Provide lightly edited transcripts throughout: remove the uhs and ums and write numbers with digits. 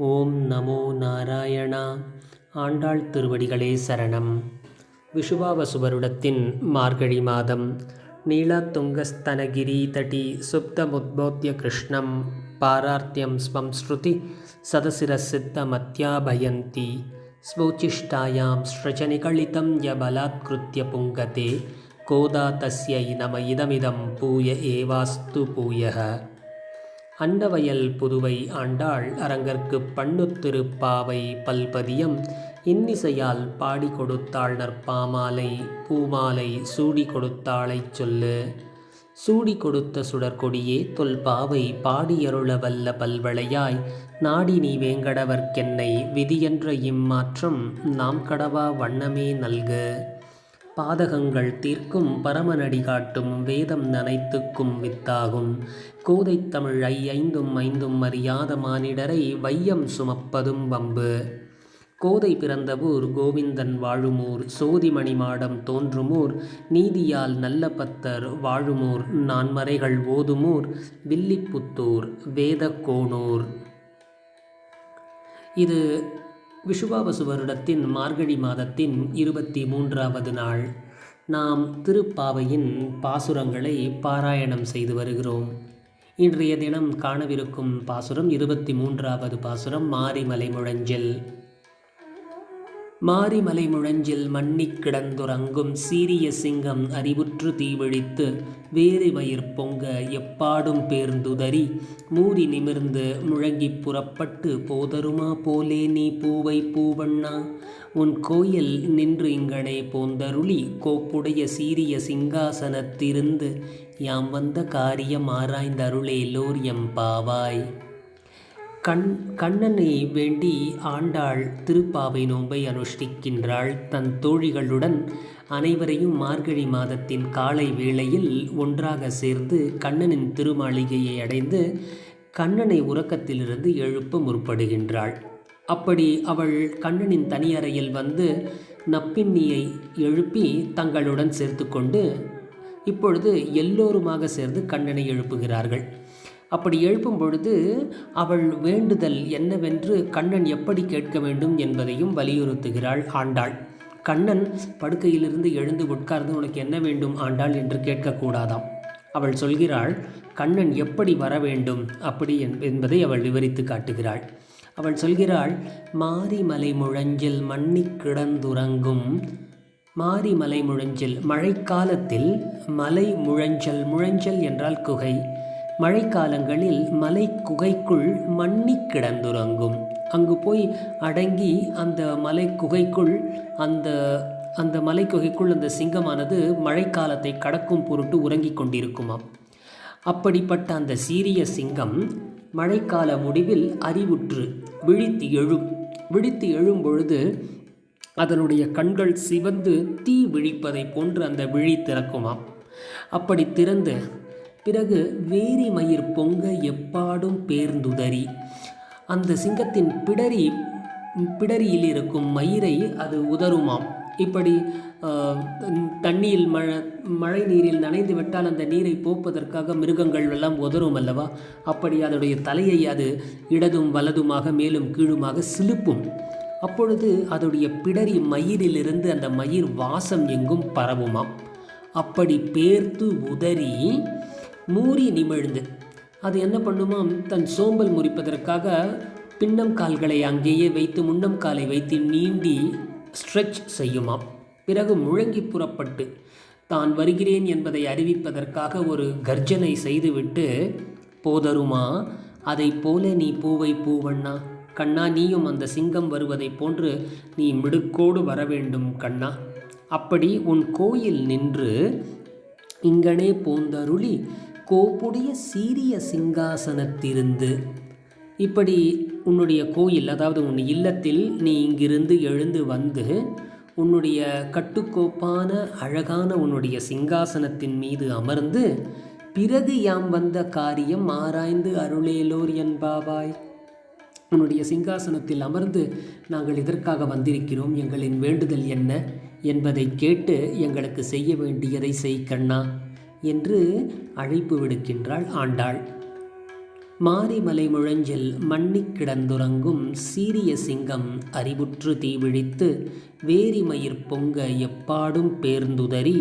ஓம் நமோ நாராயணா. ஆண்டாள் திருவடிகளே சரணம். விஷுவாவசுவருடத்தின் மார்கழி மாதம். நீலாத்துங்கஸ்தனகிரி தடி சுப்தமுத்போத்ய கிருஷ்ணம் பாரார்த்தியம் ஸ்வம் ஸ்ருதி சதசிரசித்தமத்யாபயந்தி ஸ்வோச்சிஷ்டாயாம் ஸ்ரஜனிகலிதம் யபலாத்கிருத்ய புங்கதே கோதா தஸ்யை நம இதமிதம் பூய ஏவாஸ்து பூயः. அன்னவயல் புதுவை ஆண்டாள் அரங்கற்கு பண்ணுத்திருப்பாவை பல்பதியம் இன்னிசையால் பாடி கொடுத்தாள் நற்பாமாலை பூமாலை சூடி கொடுத்தாளைச் சொல்லு. சூடி கொடுத்த சுடற்கொடியே தொல்பாவை பாடியருள வல்ல பல்வளையாய் நாடி நீ வேங்கடவர்க்கென்னை விதியென்ற இம்மாற்றம் நாம் கடவா வண்ணமே நல்கு. பாதகங்கள் தீர்க்கும் பரமநடி காட்டும் வேதம் நனைத்துக்கும் வித்தாகும் கோதைத் தமிழ் ஐந்தும் ஐந்தும் அறியாத மானிடரை வையம் சுமப்பதும் வம்பு. கோதை பிறந்தவூர் கோவிந்தன் வாழுமூர் சோதிமணி மாடம் தோன்றுமூர் நீதியால் நல்ல பத்தர் வாழுமூர் நான்மறைகள் ஓதுமூர் வில்லிபுத்தூர் வேதக்கோனூர். இது விஷுவாவசு வருடத்தின் மார்கழி மாதத்தின் 23வது நாள். நாம் திருப்பாவையின் பாசுரங்களை பாராயணம் செய்து வருகிறோம். இன்றைய தினம் காணவிருக்கும் பாசுரம் 23வது பாசுரம். மாரிமலை முழஞ்சில். மாரிமலை முழஞ்சில் மன்னிக் கிடந்துறங்கும் சீரிய சிங்கம் அறிவுற்று தீவிழித்து வேரிமயிர் பொங்க எப்பாடும் பேர்ந்துதறி மூடி நிமிர்ந்து முழங்கிப் புறப்பட்டு போதருமா போலே நீ பூவை பூவண்ணா உன் கோயில் நின்று இங்கனே போந்தருளி கோப்புடைய சீரிய சிங்காசனத்திருந்து யாம் வந்த காரியம் ஆராய்ந்தருளேலோர் எம்பாவாய். கண்ணனை வேண்டி ஆண்டாள் திருப்பாவை நோன்பை அனுஷ்டிக்கின்றாள். தன் தோழிகளுடன் அனைவரையும் மார்கழி மாதத்தின் காலை வேளையில் ஒன்றாக சேர்ந்து கண்ணனின் திருமாளிகையை அடைந்து கண்ணனை உறக்கத்திலிருந்து எழுப்ப முற்படுகின்றாள். அப்படி அவள் கண்ணனின் தனியறையில் வந்து நப்பின்னியை எழுப்பி தங்களுடன் சேர்த்து கொண்டு இப்பொழுது எல்லோருமாக சேர்ந்து கண்ணனை எழுப்புகிறார்கள். அப்படி எழுப்பும் பொழுது அவள் வேண்டுதல் என்னவென்று கண்ணன் எப்படி கேட்க வேண்டும் என்பதையும் வலியுறுத்துகிறாள் ஆண்டாள். கண்ணன் படுக்கையிலிருந்து எழுந்து உட்கார்ந்து உனக்கு என்ன வேண்டும் ஆண்டாள் என்று கேட்கக்கூடாதாம். அவள் சொல்கிறாள் கண்ணன் எப்படி வர வேண்டும் அப்படி என்பதை அவள் விவரித்து காட்டுகிறாள். அவள் சொல்கிறாள் மாரிமலை முழஞ்சில் மன்னிக் கிடந்துறங்கும். மாரிமலை முழஞ்சில் மழைக்காலத்தில் மலை முழஞ்சல். முழஞ்சல் என்றால் குகை. மழைக்காலங்களில் மலை குகைக்குள் மன்னிக் கிடந்துறங்கும். அங்கு போய் அடங்கி அந்த மலை குகைக்குள் அந்த மலை குகைக்குள் அந்த சிங்கமானது மழைக்காலத்தை கடக்கும் பொருட்டு உறங்கிக் கொண்டிருக்குமாம். அப்படிப்பட்ட அந்த சீரிய சிங்கம் மழைக்கால முடிவில் அறிவுற்று விழித்து எழும் பொழுது அதனுடைய கண்கள் சிவந்து தீ விழிப்பதை போன்று அந்த விழி திறக்குமாம். அப்படி திறந்து பிறகு வேரி மயிர் பொங்க எப்பாடும் பேர்ந்துதறி அந்த சிங்கத்தின் பிடரியில் இருக்கும் மயிரை அது உதருமாம். இப்படி தண்ணியில் மழை நீரில் நனைந்து விட்டால் அந்த நீரை போப்பதற்காக மிருகங்கள் எல்லாம் உதரும் அல்லவா? அப்படி அதனுடைய தலையை அது இடதும் வலதுமாக மேலும் கீழுமாக சிலுப்பும். அப்பொழுது அதனுடைய பிடரி மயிரிலிருந்து அந்த மயிர் வாசம் எங்கும் பரவுமாம். அப்படி பேர்த்து உதறி மூறி நிமிழ்ந்து அது என்ன பண்ணுமாம், தன் சோம்பல் முறிப்பதற்காக பின்னம் கால்களை அங்கேயே வைத்து முன்னம் காலை வைத்து நீண்டி ஸ்ட்ரெச் செய்யுமாம். பிறகு முழங்கி புறப்பட்டு தான் வருகிறேன் என்பதை அறிவிப்பதற்காக ஒரு கர்ஜனை செய்துவிட்டு போதருமா அதை போல நீ பூவை பூவண்ணா கண்ணா நீயும் அந்த சிங்கம் வருவதைப் போன்று நீ மிடுக்கோடு வர வேண்டும் கண்ணா. அப்படி உன் கோயில் நின்று இங்கனே போந்தருளி கோப்புடைய சீரிய சிங்காசனத்திருந்து. இப்படி உன்னுடைய கோயில் அதாவது உன் இல்லத்தில் நீ இங்கிருந்து எழுந்து வந்து உன்னுடைய கட்டுக்கோப்பான அழகான உன்னுடைய சிங்காசனத்தின் மீது அமர்ந்து பிறகு யாம் வந்த காரியம் ஆராய்ந்து அருளேலோர் என்பாவாய். உன்னுடைய சிங்காசனத்தில் அமர்ந்து நாங்கள் இதற்காக வந்திருக்கிறோம், எங்களின் வேண்டுதல் என்ன என்பதை கேட்டு எங்களுக்கு செய்ய வேண்டியதை செய் கண்ணா என்று அழைப்பு விடுக்கின்றாள் ஆண்டாள். மாரிமலை முழஞ்சில் மன்னிக் கிடந்துறங்கும் சீரிய சிங்கம் அறிவுற்று தீவிழித்து வேரிமயிர் பொங்க எப்பாடும் பேர்ந்துதறி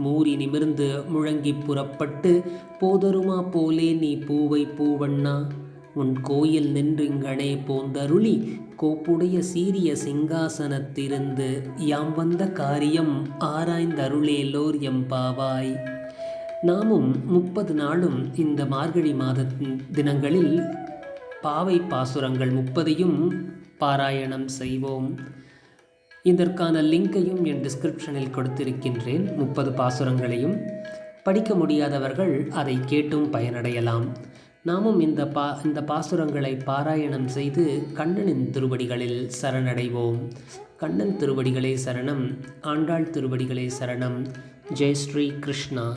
மூரி நிமிர்ந்து முழங்கி புறப்பட்டு போதருமா போலே நீ பூவை பூவண்ணா உன் கோயில் நின்றிங்கனே போந்தருளி கோப்புடைய சீரிய சிங்காசனத்திருந்து யாம் வந்த காரியம் ஆராய்ந்தருளேலோர் எம்பாவாய். நாமும் 30 நாளும் இந்த மார்கழி மாத தினங்களில் பாவை பாசுரங்கள் 30ஐயும் பாராயணம் செய்வோம். இதற்கான லிங்கையும் என் டிஸ்கிரிப்ஷனில் கொடுத்திருக்கின்றேன். 30 பாசுரங்களையும் படிக்க முடியாதவர்கள் அதை கேட்டும் பயனடையலாம். நாமும் இந்த பாசுரங்களை பாராயணம் செய்து கண்ணனின் திருவடிகளில் சரணடைவோம். கண்ணன் திருவடிகளே சரணம். ஆண்டாள் திருவடிகளே சரணம். ஜெய் ஸ்ரீ கிருஷ்ணா.